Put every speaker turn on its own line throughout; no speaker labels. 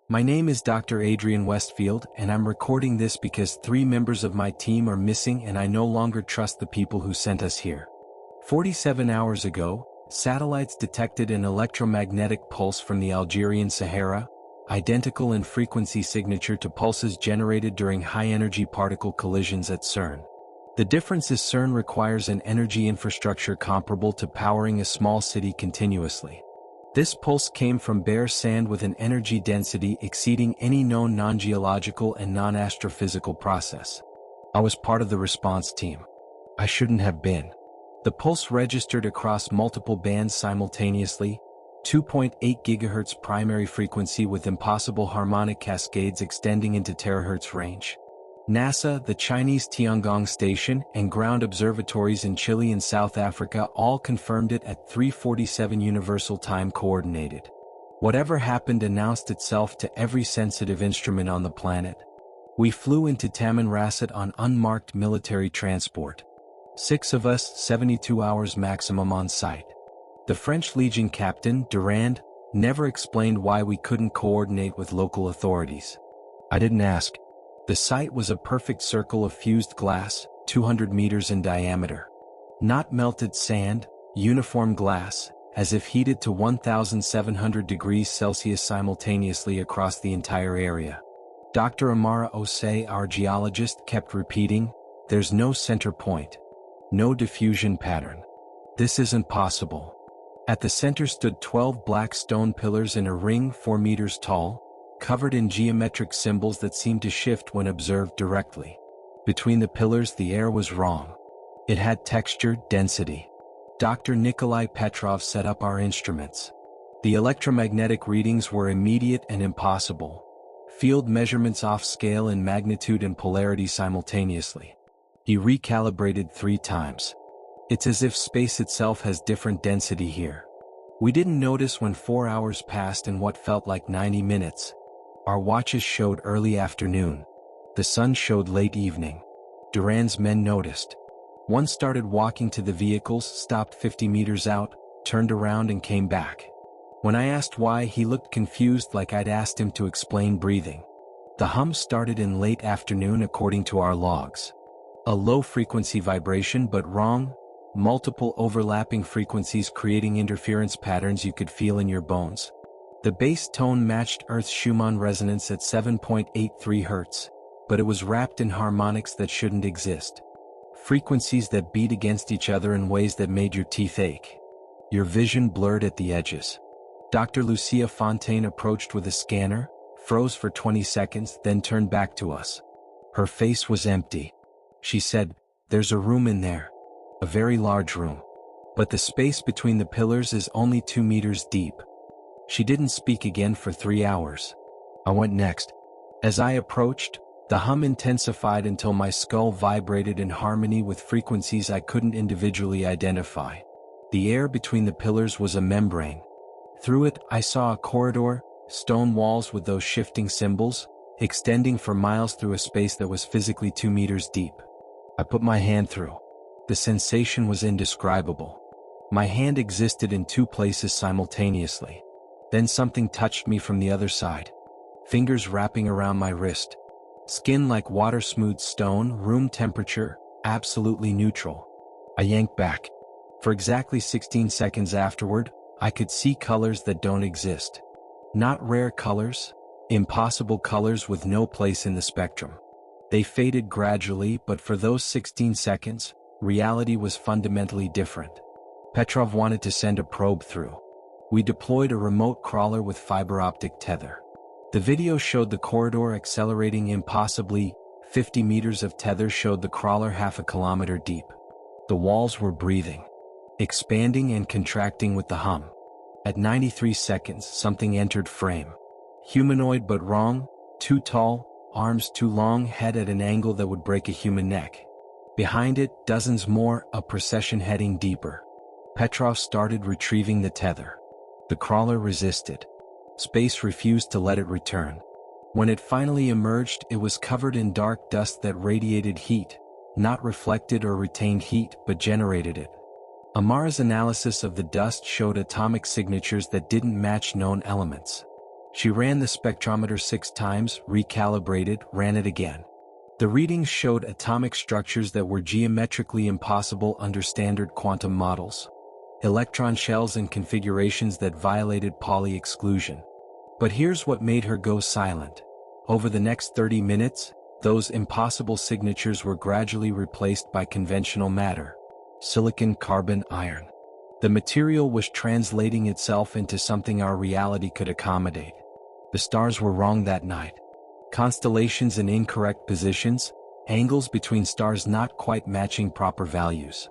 My name is Dr. Adrian Westfield, and I'm recording this because 3 members of my team are missing and I no longer trust the people who sent us here. 47 hours ago, satellites detected an electromagnetic pulse from the Algerian Sahara, identical in frequency signature to pulses generated during high-energy particle collisions at CERN. The difference is CERN requires an energy infrastructure comparable to powering a small city continuously. This pulse came from bare sand with an energy density exceeding any known non-geological and non-astrophysical process. I was part of the response team. I shouldn't have been. The pulse registered across multiple bands simultaneously, 2.8 GHz primary frequency with impossible harmonic cascades extending into terahertz range. NASA, the Chinese Tiangong Station, and ground observatories in Chile and South Africa all confirmed it at 3:47 Universal Time Coordinated. Whatever happened announced itself to every sensitive instrument on the planet. We flew into Tamanrasset on unmarked military transport. 6 of us, 72 hours maximum on site. The French Legion captain, Durand, never explained why we couldn't coordinate with local authorities. I didn't ask. The site was a perfect circle of fused glass, 200 meters in diameter. Not melted sand, uniform glass, as if heated to 1,700 degrees Celsius simultaneously across the entire area. Dr. Amara Osei, our geologist, kept repeating, "There's no center point. No diffusion pattern. This isn't possible." At the center stood 12 black stone pillars in a ring 4 meters tall, covered in geometric symbols that seemed to shift when observed directly. Between the pillars the air was wrong. It had texture, density. Dr. Nikolai Petrov set up our instruments. The electromagnetic readings were immediate and impossible. Field measurements off scale in magnitude and polarity simultaneously. He recalibrated 3 times. It's as if space itself has different density here. We didn't notice when 4 hours passed in what felt like 90 minutes. Our watches showed early afternoon. The sun showed late evening. Durand's men noticed. One started walking to the vehicles, stopped 50 meters out, turned around and came back. When I asked why, he looked confused like I'd asked him to explain breathing. The hum started in late afternoon according to our logs. A low-frequency vibration, but wrong. Multiple overlapping frequencies creating interference patterns you could feel in your bones. The bass tone matched Earth's Schumann resonance at 7.83 Hz, but it was wrapped in harmonics that shouldn't exist. Frequencies that beat against each other in ways that made your teeth ache. Your vision blurred at the edges. Dr. Lucia Fontaine approached with a scanner, froze for 20 seconds, then turned back to us. Her face was empty. She said, "There's a room in there. A very large room. But the space between the pillars is only 2 meters deep." She didn't speak again for 3 hours. I went next. As I approached, the hum intensified until my skull vibrated in harmony with frequencies I couldn't individually identify. The air between the pillars was a membrane. Through it, I saw a corridor, stone walls with those shifting symbols, extending for miles through a space that was physically 2 meters deep. I put my hand through. The sensation was indescribable. My hand existed in 2 places simultaneously. Then something touched me from the other side. Fingers wrapping around my wrist. Skin like water-smooth stone, room temperature, absolutely neutral. I yanked back. For exactly 16 seconds afterward, I could see colors that don't exist. Not rare colors, impossible colors with no place in the spectrum. They faded gradually, but for those 16 seconds, reality was fundamentally different. Petrov wanted to send a probe through. We deployed a remote crawler with fiber optic tether. The video showed the corridor accelerating impossibly. 50 meters of tether showed the crawler half a kilometer deep. The walls were breathing, expanding and contracting with the hum. At 93 seconds, something entered frame. Humanoid but wrong, too tall, arms too long, head at an angle that would break a human neck. Behind it, dozens more, a procession heading deeper. Petrov started retrieving the tether. The crawler resisted. Space refused to let it return. When it finally emerged, it was covered in dark dust that radiated heat, not reflected or retained heat, but generated it. Amara's analysis of the dust showed atomic signatures that didn't match known elements. She ran the spectrometer 6 times, recalibrated, ran it again. The readings showed atomic structures that were geometrically impossible under standard quantum models. Electron shells and configurations that violated Pauli exclusion. But here's what made her go silent. Over the next 30 minutes, those impossible signatures were gradually replaced by conventional matter. Silicon, carbon, iron. The material was translating itself into something our reality could accommodate. The stars were wrong that night. Constellations in incorrect positions, angles between stars not quite matching proper values.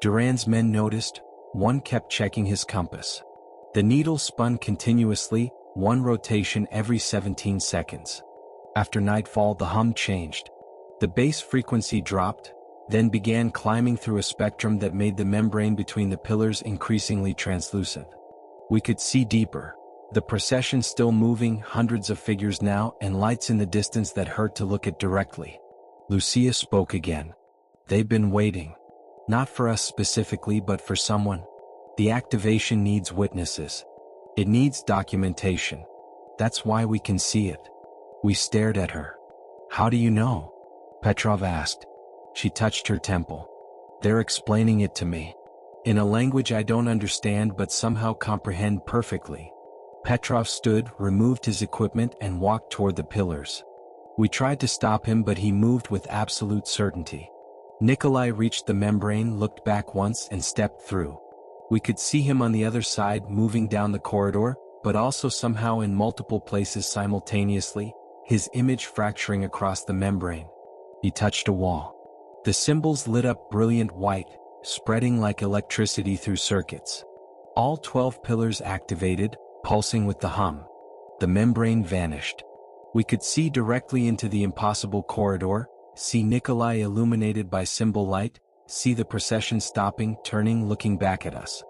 Durand's men noticed, one kept checking his compass. The needle spun continuously, one rotation every 17 seconds. After nightfall, the hum changed. The base frequency dropped, then began climbing through a spectrum that made the membrane between the pillars increasingly translucent. We could see deeper. The procession still moving, hundreds of figures now, and lights in the distance that hurt to look at directly. Lucia spoke again. They've been waiting. Not for us specifically, but for someone. The activation needs witnesses. It needs documentation. That's why we can see it. We stared at her. How do you know? Petrov asked. She touched her temple. They're explaining it to me. In a language I don't understand but somehow comprehend perfectly. Petrov stood, removed his equipment and walked toward the pillars. We tried to stop him but he moved with absolute certainty. Nikolai reached the membrane, looked back once and stepped through. We could see him on the other side moving down the corridor, but also somehow in multiple places simultaneously, his image fracturing across the membrane. He touched a wall. The symbols lit up brilliant white, spreading like electricity through circuits. All 12 pillars activated, pulsing with the hum. The membrane vanished. We could see directly into the impossible corridor, see Nikolai illuminated by symbol light, see the procession stopping, turning, looking back at us.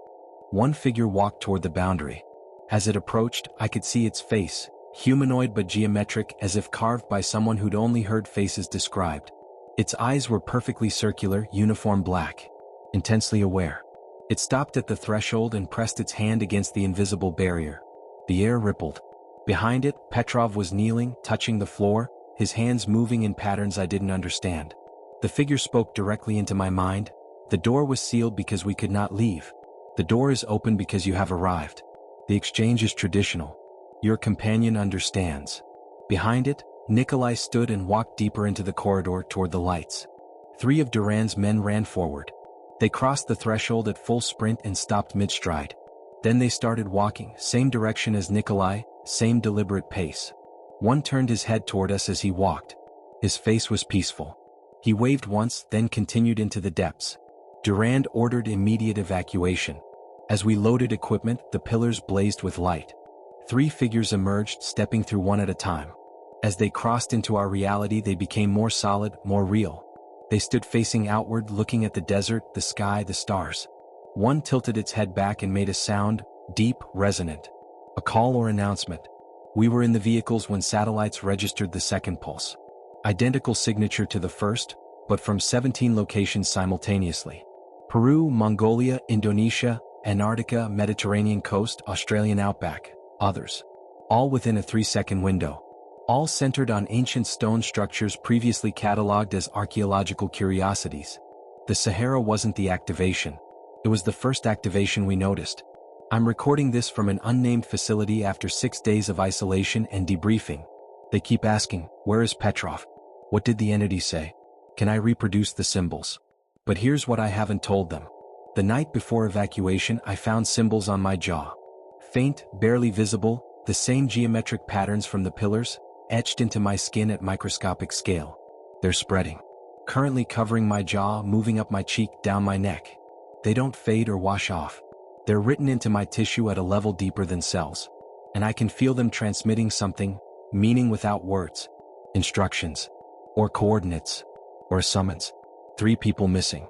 One figure walked toward the boundary. As it approached, I could see its face, humanoid but geometric, as if carved by someone who'd only heard faces described. Its eyes were perfectly circular, uniform black. Intensely aware. It stopped at the threshold and pressed its hand against the invisible barrier. The air rippled. Behind it, Petrov was kneeling, touching the floor, his hands moving in patterns I didn't understand. The figure spoke directly into my mind. The door was sealed because we could not leave. The door is open because you have arrived. The exchange is traditional. Your companion understands. Behind it, Nikolai stood and walked deeper into the corridor toward the lights. 3 of Durand's men ran forward. They crossed the threshold at full sprint and stopped mid-stride. Then they started walking, same direction as Nikolai, same deliberate pace. One turned his head toward us as he walked. His face was peaceful. He waved once, then continued into the depths. Durand ordered immediate evacuation. As we loaded equipment, the pillars blazed with light. 3 figures emerged, stepping through one at a time. As they crossed into our reality, they became more solid, more real. They stood facing outward, looking at the desert, the sky, the stars. One tilted its head back and made a sound, deep, resonant. A call or announcement. We were in the vehicles when satellites registered the second pulse. Identical signature to the first, but from 17 locations simultaneously. Peru, Mongolia, Indonesia, Antarctica, Mediterranean coast, Australian outback, others. All within a 3-second window. All centered on ancient stone structures previously catalogued as archaeological curiosities. The Sahara wasn't the activation. It was the first activation we noticed. I'm recording this from an unnamed facility after 6 days of isolation and debriefing. They keep asking, where is Petrov? What did the entity say? Can I reproduce the symbols? But here's what I haven't told them. The night before evacuation, I found symbols on my jaw. Faint, barely visible, the same geometric patterns from the pillars, etched into my skin at microscopic scale. They're spreading. Currently covering my jaw, moving up my cheek, down my neck. They don't fade or wash off. They're written into my tissue at a level deeper than cells. And I can feel them transmitting something, meaning without words. Instructions. Or coordinates. Or a summons. 3 people missing.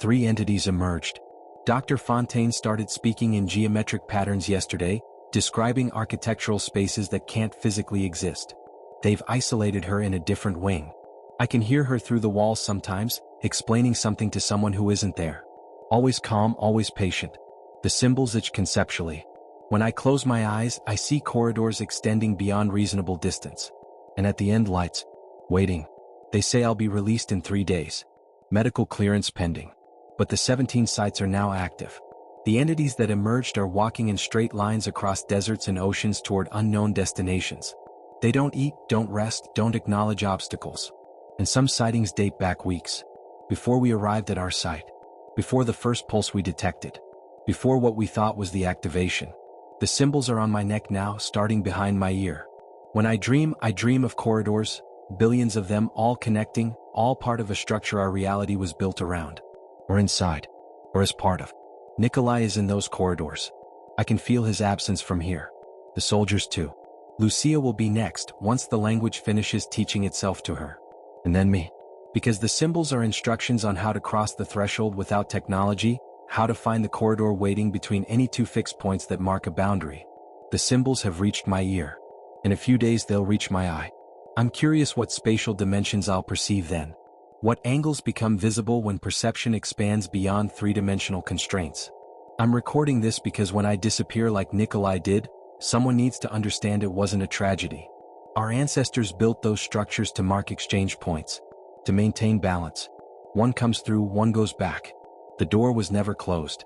3 entities emerged. Dr. Fontaine started speaking in geometric patterns yesterday, describing architectural spaces that can't physically exist. They've isolated her in a different wing. I can hear her through the walls sometimes, explaining something to someone who isn't there. Always calm, always patient. The symbols etch conceptually. When I close my eyes, I see corridors extending beyond reasonable distance. And at the end lights. Waiting. They say I'll be released in 3 days. Medical clearance pending. But the 17 sites are now active. The entities that emerged are walking in straight lines across deserts and oceans toward unknown destinations. They don't eat, don't rest, don't acknowledge obstacles. And some sightings date back weeks. Before we arrived at our site. Before the first pulse we detected. Before what we thought was the activation. The symbols are on my neck now, starting behind my ear. When I dream of corridors, billions of them, all connecting, all part of a structure our reality was built around. Or inside. Or as part of. Nikolai is in those corridors. I can feel his absence from here. The soldiers too. Lucia will be next, once the language finishes teaching itself to her. And then me. Because the symbols are instructions on how to cross the threshold without technology, how to find the corridor waiting between any two fixed points that mark a boundary. The symbols have reached my ear. In a few days they'll reach my eye. I'm curious what spatial dimensions I'll perceive then. What angles become visible when perception expands beyond three-dimensional constraints. I'm recording this because when I disappear like Nikolai did, someone needs to understand it wasn't a tragedy. Our ancestors built those structures to mark exchange points. To maintain balance. One comes through, one goes back. The door was never closed.